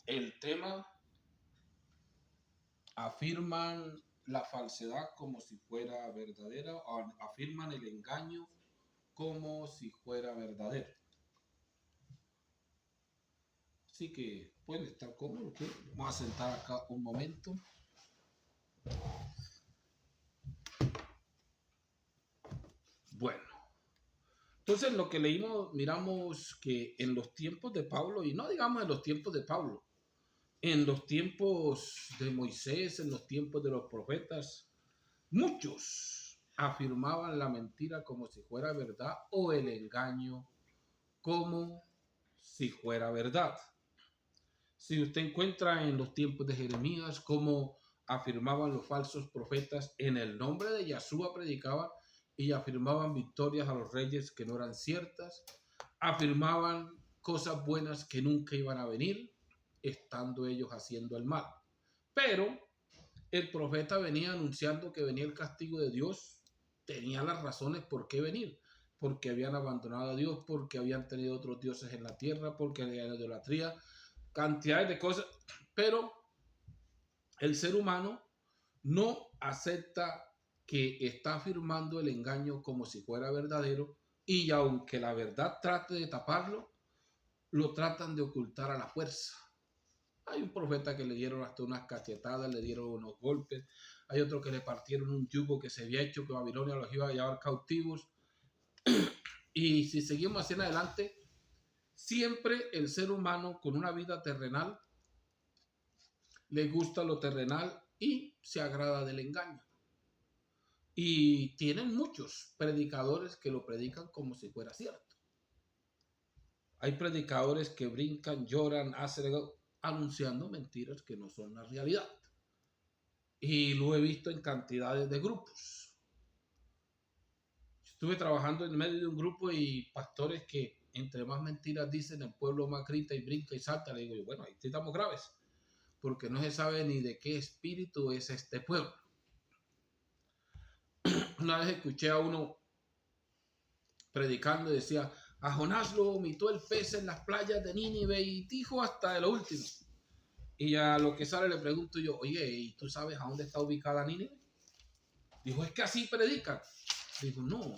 El tema: afirman la falsedad como si fuera verdadera o afirman el engaño como si fuera verdadero. Así que pueden estar cómodos. ¿Okay? Vamos a sentar acá un momento. Bueno, entonces lo que leímos, miramos que en los tiempos de Pablo, y no digamos en los tiempos de Pablo, en los tiempos de Moisés, en los tiempos de los profetas, muchos afirmaban la mentira como si fuera verdad o el engaño como si fuera verdad. Si usted encuentra en los tiempos de Jeremías cómo afirmaban los falsos profetas en el nombre de Yahshua predicaban y afirmaban victorias a los reyes que no eran ciertas, afirmaban cosas buenas que nunca iban a venir, estando ellos haciendo el mal. Pero el profeta venía anunciando que venía el castigo de Dios, tenía las razones por qué venir, porque habían abandonado a Dios, porque habían tenido otros dioses en la tierra, porque había idolatría, cantidades de cosas, pero el ser humano no acepta que está afirmando el engaño como si fuera verdadero, y aunque la verdad trate de taparlo, lo tratan de ocultar a la fuerza. Hay un profeta que le dieron hasta unas cachetadas, le dieron unos golpes, hay otro que le partieron un yugo que se había hecho que Babilonia los iba a llevar cautivos, y si seguimos hacia adelante, siempre el ser humano con una vida terrenal le gusta lo terrenal y se agrada del engaño. Y tienen muchos predicadores que lo predican como si fuera cierto. Hay predicadores que brincan, lloran, hacen anunciando mentiras que no son la realidad. Y lo he visto en cantidades de grupos. Estuve trabajando en medio de un grupo y pastores que entre más mentiras dicen, el pueblo más grita y brinca y salta. Le digo yo, bueno, ahí estamos graves, porque no se sabe ni de qué espíritu es este pueblo. Una vez escuché a uno predicando y decía: a Jonás lo vomitó el pez en las playas de Nínive y dijo hasta de lo último. Y a lo que sale le pregunto yo: oye, ¿y tú sabes a dónde está ubicada Nínive? Dijo: es que así predican. Dijo: no,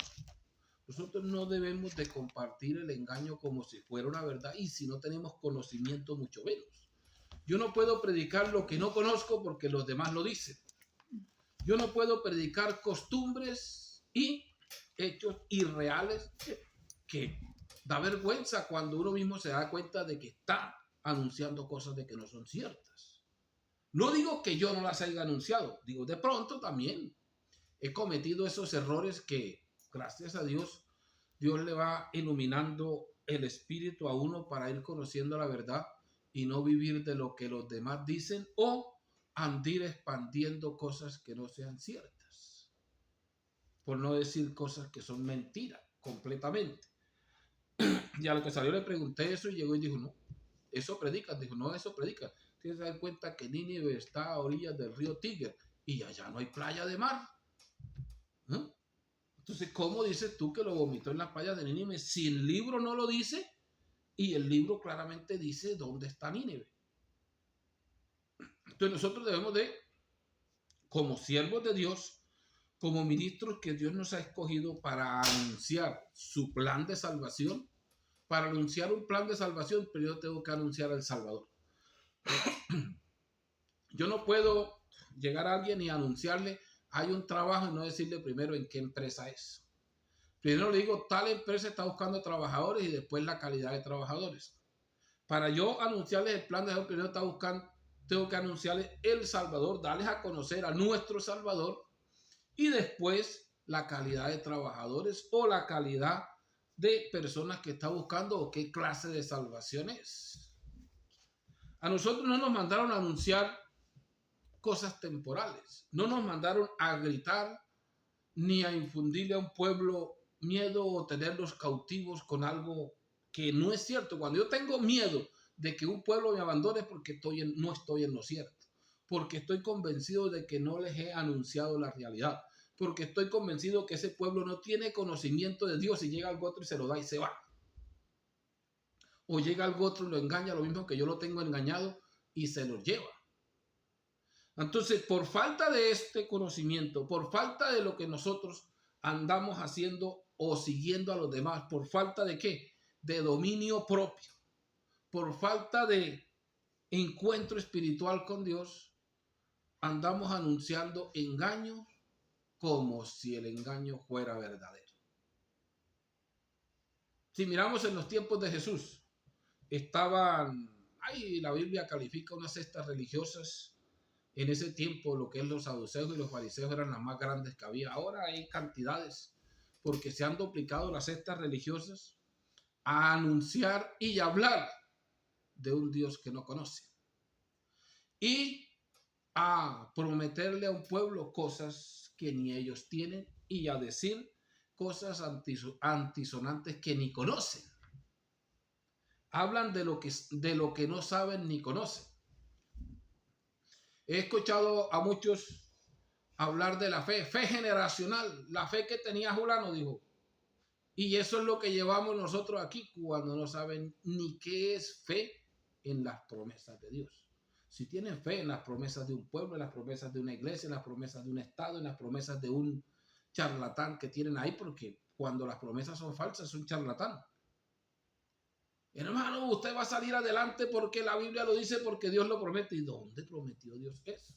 nosotros no debemos de compartir el engaño como si fuera una verdad, y si no tenemos conocimiento mucho menos. Yo no puedo predicar lo que no conozco porque los demás lo dicen. Yo no puedo predicar costumbres y hechos irreales que da vergüenza cuando uno mismo se da cuenta de que está anunciando cosas de que no son ciertas. No digo que yo no las haya anunciado, digo, de pronto también he cometido esos errores que, gracias a Dios, Dios le va iluminando el espíritu a uno para ir conociendo la verdad y no vivir de lo que los demás dicen o andir expandiendo cosas que no sean ciertas, por no decir cosas que son mentiras completamente. Y a lo que salió le pregunté eso y llegó y dijo: no, eso predica. Dijo: no, eso predica. Tienes que dar cuenta que Nínive está a orillas del río Tíger y allá no hay playa de mar. ¿Eh? Entonces, ¿cómo dices tú que lo vomitó en la playa de Nínive si el libro no lo dice? Y el libro claramente dice dónde está Nínive. Entonces nosotros debemos de, como siervos de Dios, como ministros que Dios nos ha escogido para anunciar su plan de salvación, para anunciar un plan de salvación, pero yo tengo que anunciar al Salvador. Yo no puedo llegar a alguien y anunciarle hay un trabajo y no decirle primero en qué empresa es. Primero le digo, tal empresa está buscando trabajadores y después la calidad de trabajadores. Para yo anunciarles el plan de salvación, primero está buscando, tengo que anunciarles el Salvador, darles a conocer a nuestro Salvador y después la calidad de trabajadores o la calidad de personas que está buscando o qué clase de salvación es. A nosotros no nos mandaron a anunciar cosas temporales, no nos mandaron a gritar ni a infundirle a un pueblo miedo o tenerlos cautivos con algo que no es cierto. Cuando yo tengo miedo de que un pueblo me abandone porque no estoy en lo cierto, porque estoy convencido de que no les he anunciado la realidad, porque estoy convencido que ese pueblo no tiene conocimiento de Dios y llega algo otro y se lo da y se va. O llega algo otro y lo engaña, lo mismo que yo lo tengo engañado. y se los lleva. Entonces, por falta de este conocimiento, por falta de lo que nosotros andamos haciendo o siguiendo a los demás, por falta de ¿qué? De dominio propio, por falta de encuentro espiritual con Dios, andamos anunciando engaños como si el engaño fuera verdadero. Si miramos en los tiempos de Jesús, ahí la Biblia califica unas sectas religiosas. En ese tiempo lo que es los saduceos y los fariseos eran las más grandes que había. Ahora hay cantidades porque se han duplicado las sectas religiosas a anunciar y hablar de un Dios que no conoce y a prometerle a un pueblo cosas que ni ellos tienen y a decir cosas antisonantes que ni conocen. Hablan de lo que no saben ni conocen. He escuchado a muchos hablar de la fe generacional, la fe que tenía Julano, dijo. Y eso es lo que llevamos nosotros aquí cuando no saben ni qué es fe en las promesas de Dios. Si tienen fe en las promesas de un pueblo, en las promesas de una iglesia, en las promesas de un estado, en las promesas de un charlatán que tienen ahí, porque cuando las promesas son falsas es un charlatán. Hermano, usted va a salir adelante porque la Biblia lo dice, porque Dios lo promete. ¿Y dónde prometió Dios eso?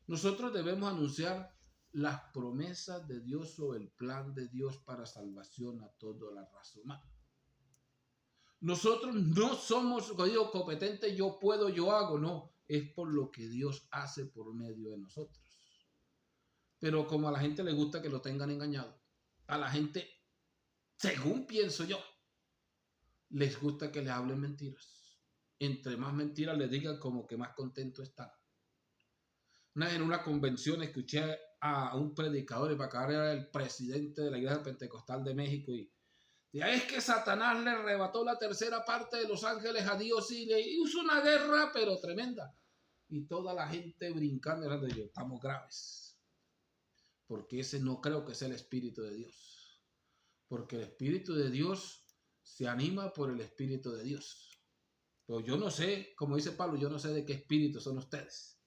Nosotros debemos anunciar las promesas de Dios o el plan de Dios para salvación a toda la raza humana. Nosotros no somos, digo, competentes, yo puedo, yo hago, no. Es por lo que Dios hace por medio de nosotros. Pero como a la gente le gusta que lo tengan engañado, a la gente, según pienso yo, les gusta que les hablen mentiras. Entre más mentiras les digan, como que más contento están. En una convención escuché a un predicador, y para acá era el presidente de la Iglesia Pentecostal de México, y decía, es que Satanás le arrebató la tercera parte de los ángeles a Dios y le hizo una guerra, pero tremenda. Y toda la gente brincando, y yo, estamos graves. Porque ese no creo que sea el Espíritu de Dios. Porque el Espíritu de Dios se anima por el Espíritu de Dios. Pero yo no sé, como dice Pablo, yo no sé de qué espíritu son ustedes.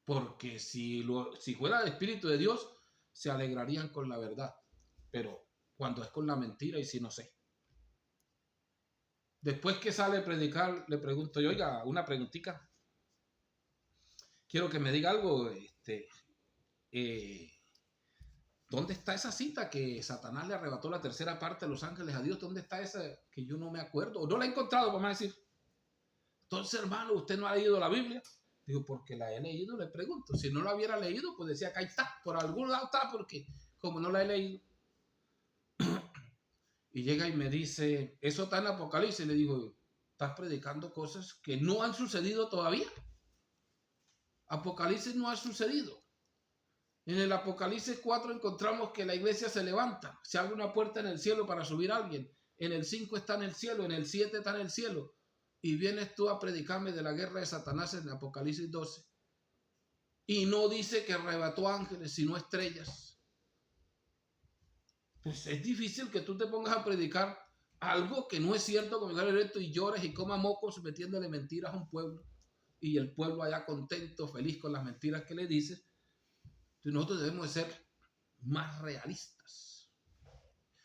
Porque si fuera el Espíritu de Dios, se alegrarían con la verdad. Pero cuando es con la mentira, y si no sé. Después que sale a predicar, le pregunto yo, oiga, una preguntita. Quiero que me diga algo. ¿Dónde está esa cita que Satanás le arrebató la tercera parte de los ángeles a Dios? ¿Dónde está esa que yo no me acuerdo? O no la he encontrado, vamos a decir. Entonces, hermano, ¿usted no ha leído la Biblia? Digo, porque la he leído, le pregunto. Si no la hubiera leído, pues decía que ahí está, por algún lado está, porque como no la he leído. Y llega y me dice, eso está en Apocalipsis. Le digo, estás predicando cosas que no han sucedido todavía. Apocalipsis no ha sucedido. En el Apocalipsis 4 encontramos que la iglesia se levanta, se abre una puerta en el cielo para subir a alguien. En el 5 está en el cielo, en el 7 está en el cielo. Y vienes tú a predicarme de la guerra de Satanás en Apocalipsis 12. Y no dice que arrebató ángeles, sino estrellas. Pues es difícil que tú te pongas a predicar algo que no es cierto, como esto, y llores y comas mocos metiéndole mentiras a un pueblo. Y el pueblo allá contento, feliz con las mentiras que le dices. Entonces nosotros debemos de ser más realistas.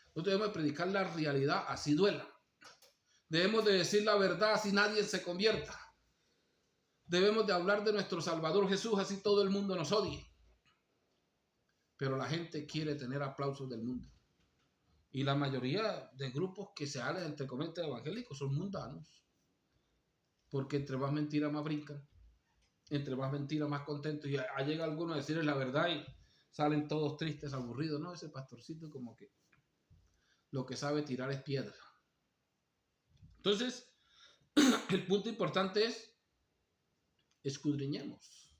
Nosotros debemos de predicar la realidad, así duela. Debemos de decir la verdad, así nadie se convierta. Debemos de hablar de nuestro Salvador Jesús, así todo el mundo nos odie. Pero la gente quiere tener aplausos del mundo. Y la mayoría de grupos que se hablan entre comillas evangélicos son mundanos. Porque entre más mentiras más brincan. Entre más mentiras más contentos. Y llega alguno a decirles la verdad y salen todos tristes, aburridos. No, ese pastorcito como que lo que sabe tirar es piedra. Entonces, el punto importante es escudriñemos,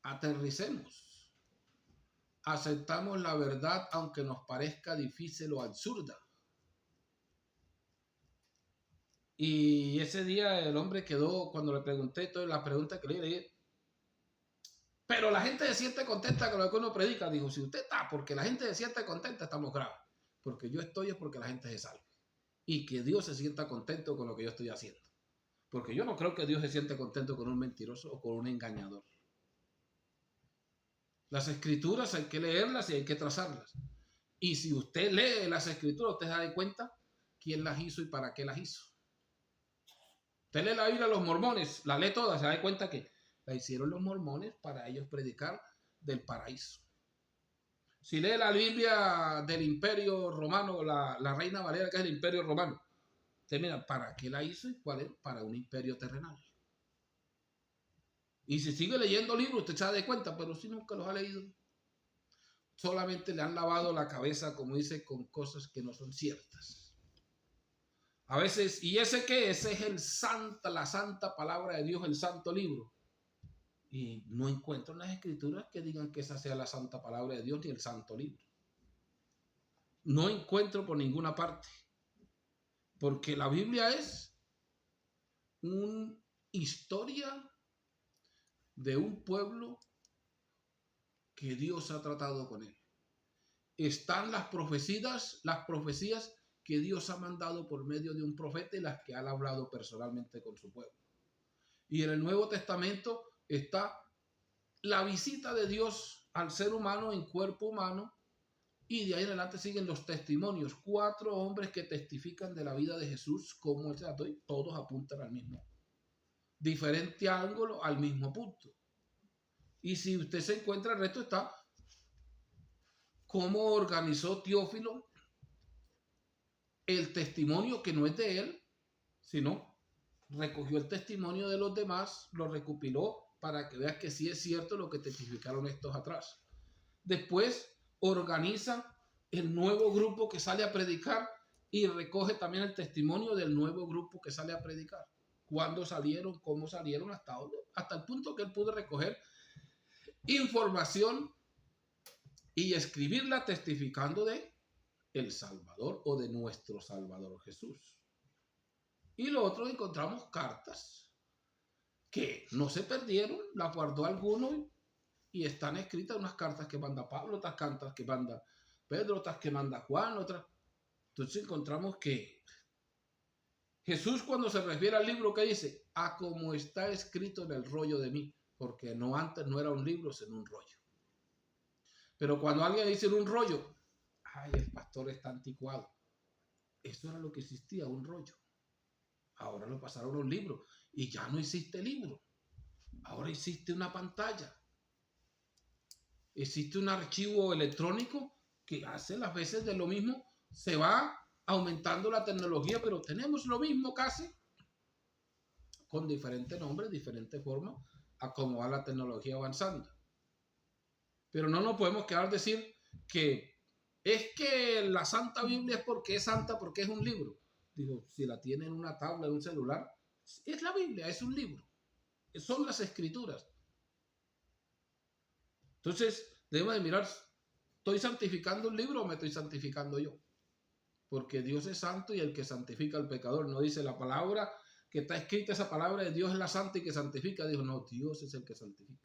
aterricemos, aceptamos la verdad aunque nos parezca difícil o absurda. Y ese día el hombre quedó, cuando le pregunté todas las preguntas que le dije, pero la gente se siente contenta con lo que uno predica. Dijo, si usted está porque la gente se siente contenta, estamos graves. Porque yo estoy es porque la gente se salve. Y que Dios se sienta contento con lo que yo estoy haciendo. Porque yo no creo que Dios se siente contento con un mentiroso o con un engañador. Las escrituras hay que leerlas y hay que trazarlas. Y si usted lee las escrituras, usted se da cuenta quién las hizo y para qué las hizo. Usted lee la Biblia de los mormones, la lee toda, se da cuenta que la hicieron los mormones para ellos predicar del paraíso. Si lee la Biblia del Imperio Romano, la Reina Valera, que es el Imperio Romano, usted mira, ¿para qué la hizo y cuál es? Para un imperio terrenal. Y si sigue leyendo libros, usted se da cuenta, pero si nunca los ha leído, solamente le han lavado la cabeza, como dice, con cosas que no son ciertas. A veces, ¿y ese qué? Ese es la santa palabra de Dios, el santo libro. Y no encuentro en las escrituras que digan que esa sea la santa palabra de Dios ni el santo libro. No encuentro por ninguna parte. Porque la Biblia es una historia de un pueblo que Dios ha tratado con él. Están las profecías que Dios ha mandado por medio de un profeta y las que han hablado personalmente con su pueblo. Y en el Nuevo Testamento está la visita de Dios al ser humano en cuerpo humano, y de ahí en adelante siguen los testimonios. 4 hombres que testifican de la vida de Jesús, como él se la doy, todos apuntan al mismo, diferente ángulo, al mismo punto. Y si usted se encuentra, el resto está cómo organizó Teófilo el testimonio que no es de él, sino recogió el testimonio de los demás, lo recopiló para que veas que sí es cierto lo que testificaron estos atrás. Después organiza el nuevo grupo que sale a predicar y recoge también el testimonio del nuevo grupo que sale a predicar. ¿Cuándo salieron? ¿Cómo salieron? Hasta el punto que él pudo recoger información y escribirla testificando de el Salvador o de nuestro Salvador Jesús. Y lo otro, encontramos cartas que no se perdieron, las guardó alguno y están escritas unas cartas que manda Pablo, otras cartas que manda Pedro, otras que manda Juan, otras. Entonces encontramos que Jesús, cuando se refiere al libro, que dice, a como está escrito en el rollo de mí, porque no antes no era un libro, sino un rollo. Pero cuando alguien dice un rollo, ay, el pastor está anticuado. Eso era lo que existía, un rollo. Ahora lo pasaron a un libro y ya no existe libro. Ahora existe una pantalla. Existe un archivo electrónico que hace las veces de lo mismo. Se va aumentando la tecnología, pero tenemos lo mismo casi, con diferentes nombres, diferentes formas, a cómo va la tecnología avanzando. Pero no nos podemos quedar decir que es que la Santa Biblia es porque es santa, porque es un libro. Digo, si la tiene en una tabla, en un celular, es la Biblia, es un libro. Son las escrituras. Entonces, debemos de mirar, ¿estoy santificando un libro o me estoy santificando yo? Porque Dios es santo y el que santifica al pecador. No dice la palabra que está escrita, esa palabra de Dios es la santa y que santifica. Dijo, no, Dios es el que santifica.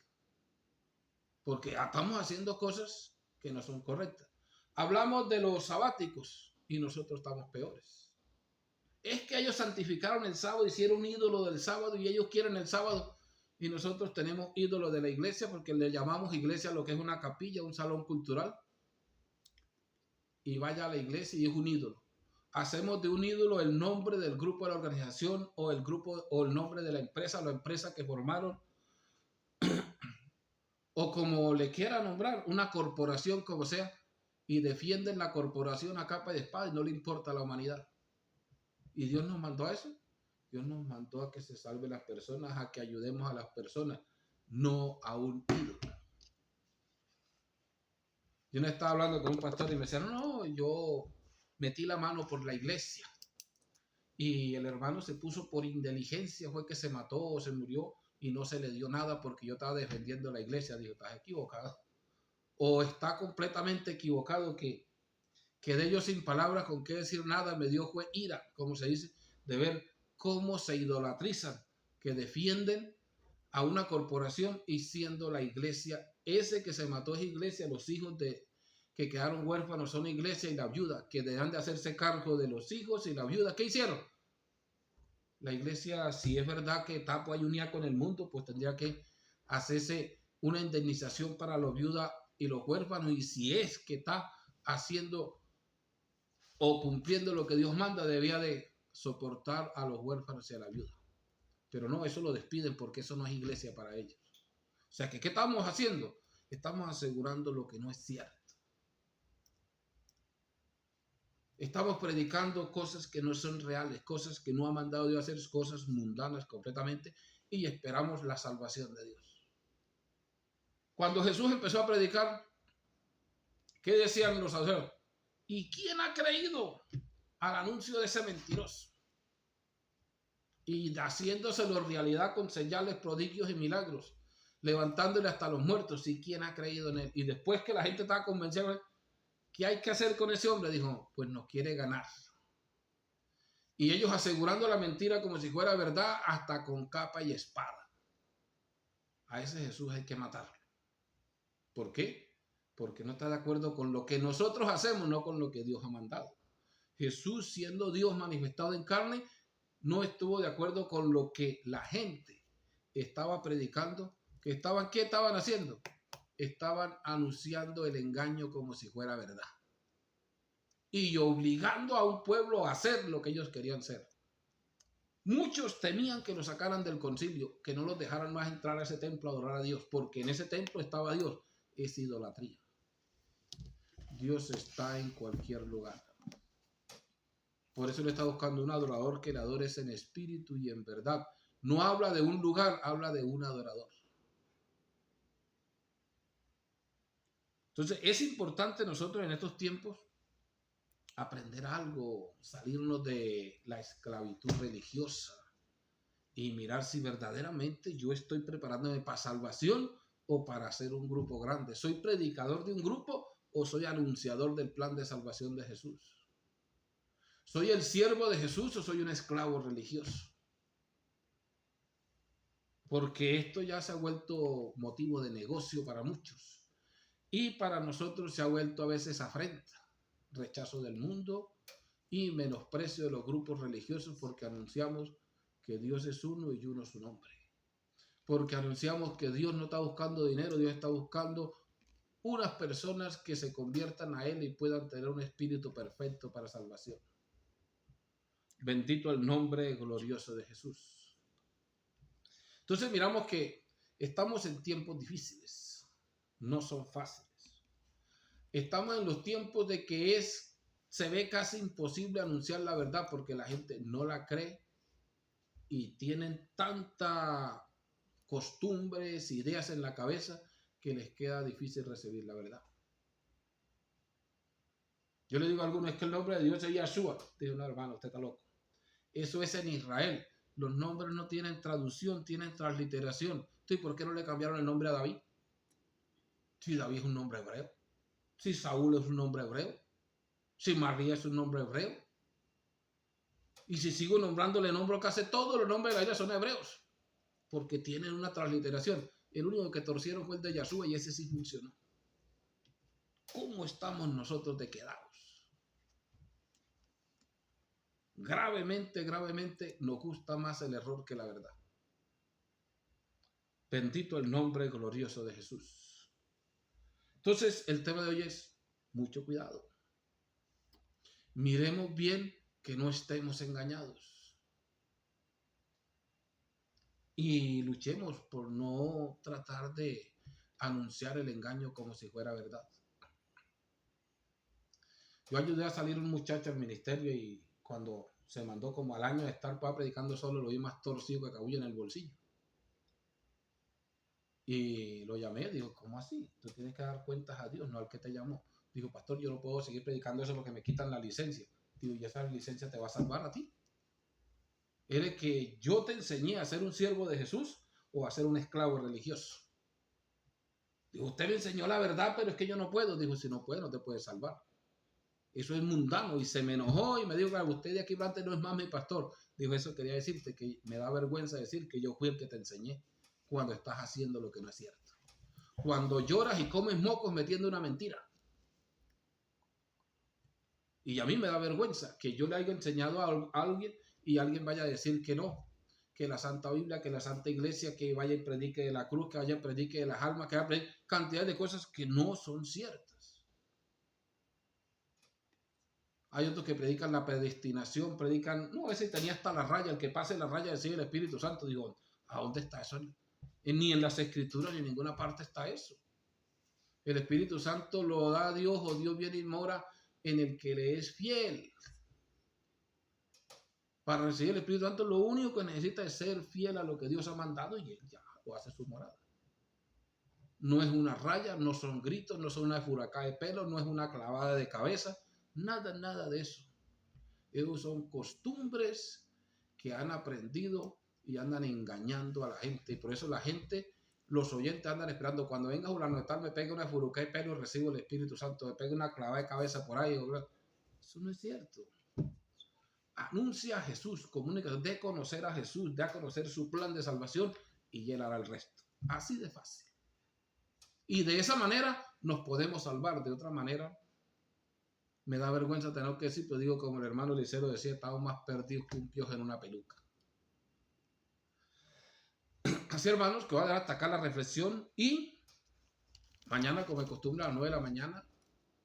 Porque estamos haciendo cosas que no son correctas. Hablamos de los sabáticos y nosotros estamos peores. Es que ellos santificaron el sábado, hicieron un ídolo del sábado y ellos quieren el sábado. Y nosotros tenemos ídolo de la iglesia porque le llamamos iglesia a lo que es una capilla, un salón cultural. Y vaya a la iglesia y es un ídolo. Hacemos de un ídolo el nombre del grupo de la organización o el grupo o el nombre de la empresa que formaron, o como le quiera nombrar, una corporación como sea, y defienden la corporación a capa y espada y no le importa a la humanidad. ¿Y Dios nos mandó a eso? Dios nos mandó a que se salven las personas, a que ayudemos a las personas, no a un ídolo. Yo no estaba hablando con un pastor y me decía, no, yo metí la mano por la iglesia. Y el hermano se puso por inteligencia, fue que se mató o se murió y no se le dio nada porque yo estaba defendiendo la iglesia. Digo, estás equivocado. O está completamente equivocado que quedé yo sin palabras, con qué decir nada, me dio fue ira, como se dice, de ver cómo se idolatrizan, que defienden a una corporación y siendo la iglesia, ese que se mató es iglesia, los hijos de que quedaron huérfanos son iglesia y la viuda, que dejan de hacerse cargo de los hijos y la viuda. ¿Qué hicieron? La iglesia, si es verdad que está unida con el mundo, pues tendría que hacerse una indemnización para los viudas y los huérfanos. Y si es que está haciendo o cumpliendo lo que Dios manda, debía de soportar a los huérfanos y a la viuda. Pero no, eso lo despiden porque eso no es iglesia para ellos. O sea que, ¿qué estamos haciendo? Estamos asegurando lo que no es cierto. Estamos predicando cosas que no son reales, cosas que no ha mandado Dios a hacer, cosas mundanas completamente, y esperamos la salvación de Dios. Cuando Jesús empezó a predicar, ¿qué decían los saduceos? ¿Y quién ha creído al anuncio de ese mentiroso? Y haciéndoselo realidad con señales, prodigios y milagros, levantándole hasta los muertos. ¿Y quién ha creído en él? Y después que la gente estaba convencida, ¿qué hay que hacer con ese hombre? Dijo, pues nos quiere ganar. Y ellos asegurando la mentira como si fuera verdad, hasta con capa y espada. A ese Jesús hay que matarlo. ¿Por qué? Porque no está de acuerdo con lo que nosotros hacemos, no con lo que Dios ha mandado. Jesús, siendo Dios manifestado en carne, no estuvo de acuerdo con lo que la gente estaba predicando. ¿Qué estaban haciendo? Estaban anunciando el engaño como si fuera verdad. Y obligando a un pueblo a hacer lo que ellos querían ser. Muchos temían que los sacaran del concilio, que no los dejaran más entrar a ese templo a adorar a Dios, porque en ese templo estaba Dios. Es idolatría. Dios está en cualquier lugar. Por eso le está buscando un adorador que le adore en espíritu y en verdad. No habla de un lugar, habla de un adorador. Entonces es importante nosotros en estos tiempos aprender algo, salirnos de la esclavitud religiosa y mirar si verdaderamente yo estoy preparándome para salvación o para hacer un grupo grande. ¿Soy predicador de un grupo o soy anunciador del plan de salvación de Jesús? ¿Soy el siervo de Jesús o soy un esclavo religioso? Porque esto ya se ha vuelto motivo de negocio para muchos. Y para nosotros se ha vuelto a veces afrenta, rechazo del mundo y menosprecio de los grupos religiosos porque anunciamos que Dios es uno y uno es su nombre. Porque anunciamos que Dios no está buscando dinero, Dios está buscando unas personas que se conviertan a Él y puedan tener un espíritu perfecto para salvación. Bendito el nombre glorioso de Jesús. Entonces miramos que estamos en tiempos difíciles, no son fáciles. Estamos en los tiempos de que se ve casi imposible anunciar la verdad porque la gente no la cree y tienen tantas costumbres, ideas en la cabeza que les queda difícil recibir la verdad. Yo le digo a algunos, es que el nombre de Dios es Yahshua. Dice, no, hermano, usted está loco. Eso es en Israel. Los nombres no tienen traducción, tienen transliteración. ¿Y por qué no le cambiaron el nombre a David? Si David es un nombre hebreo. Si Saúl es un nombre hebreo. Si María es un nombre hebreo. Y si sigo nombrándole, nombro casi todos los nombres de la Biblia son hebreos. Porque tienen una transliteración. El único que torcieron fue el de Yahshua y ese sí funcionó. ¿Cómo estamos nosotros de quedados? Gravemente, gravemente nos gusta más el error que la verdad. Bendito el nombre glorioso de Jesús. Entonces, el tema de hoy es mucho cuidado. Miremos bien que no estemos engañados. Y luchemos por no tratar de anunciar el engaño como si fuera verdad. Yo ayudé a salir un muchacho al ministerio y cuando se mandó como al año de estar predicando solo, lo vi más torcido que cabullo en el bolsillo. Y lo llamé, digo, ¿cómo así? Tú tienes que dar cuentas a Dios, no al que te llamó. Digo, pastor, yo no puedo seguir predicando eso porque me quitan la licencia. Digo, ¿y esa licencia te va a salvar a ti? ¿Eres que yo te enseñé a ser un siervo de Jesús o a ser un esclavo religioso? Digo, usted me enseñó la verdad, pero es que yo no puedo. Digo, si no puedo, no te puedes salvar. Eso es mundano. Y se me enojó y me dijo, claro, usted de aquí adelante no es más mi pastor. Digo, eso quería decirte que me da vergüenza decir que yo fui el que te enseñé cuando estás haciendo lo que no es cierto. Cuando lloras y comes mocos metiendo una mentira. Y a mí me da vergüenza que yo le haya enseñado a alguien y alguien vaya a decir que no, que la Santa Biblia, que la Santa Iglesia, que vaya y predique de la cruz, que vaya y predique de las almas, que vaya a predique cantidad de cosas que no son ciertas. Hay otros que predican la predestinación, predican, no, ese tenía hasta la raya, el que pase la raya decide el Espíritu Santo. Digo, ¿a dónde está eso? Ni en las Escrituras ni en ninguna parte está eso. El Espíritu Santo lo da Dios, o Dios viene y mora en el que le es fiel. Para recibir el Espíritu Santo, lo único que necesita es ser fiel a lo que Dios ha mandado y él ya lo hace su morada. No es una raya, no son gritos, no son una furacá de pelo, no es una clavada de cabeza, nada de eso. Esos son costumbres que han aprendido y andan engañando a la gente. Y por eso la gente, los oyentes andan esperando, cuando venga fulano de tal, me pegue una furacá de pelo y recibo el Espíritu Santo, me pegue una clavada de cabeza por ahí. Eso no es cierto. Anuncia a Jesús, comunica, de conocer a Jesús, de conocer su plan de salvación y él hará el resto. Así de fácil. Y de esa manera nos podemos salvar. De otra manera, me da vergüenza tener que decir, pero digo como el hermano Licero decía, estamos más perdidos que un piojo en una peluca. Así, hermanos, que voy a atacar la reflexión y mañana, como de costumbre, a las 9 de la mañana,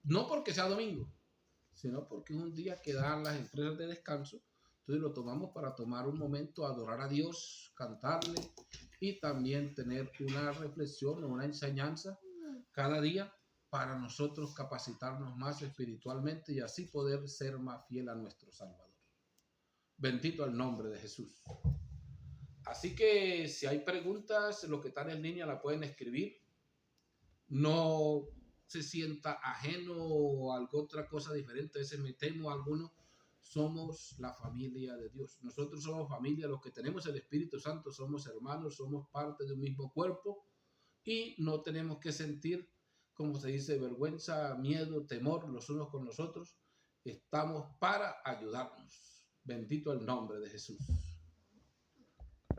no porque sea domingo, sino porque es un día que dan las empresas de descanso. Entonces lo tomamos para tomar un momento, adorar a Dios, cantarle y también tener una reflexión o una enseñanza cada día para nosotros capacitarnos más espiritualmente y así poder ser más fiel a nuestro Salvador. Bendito el nombre de Jesús. Así que si hay preguntas, los que están en línea la pueden escribir. No se sienta ajeno o algo otra cosa diferente. A veces me temo a alguno. Somos la familia de Dios. Nosotros somos familia, los que tenemos el Espíritu Santo somos hermanos, somos parte de un mismo cuerpo y no tenemos que sentir, como se dice, vergüenza, miedo, temor los unos con los otros. Estamos para ayudarnos. Bendito el nombre de Jesús.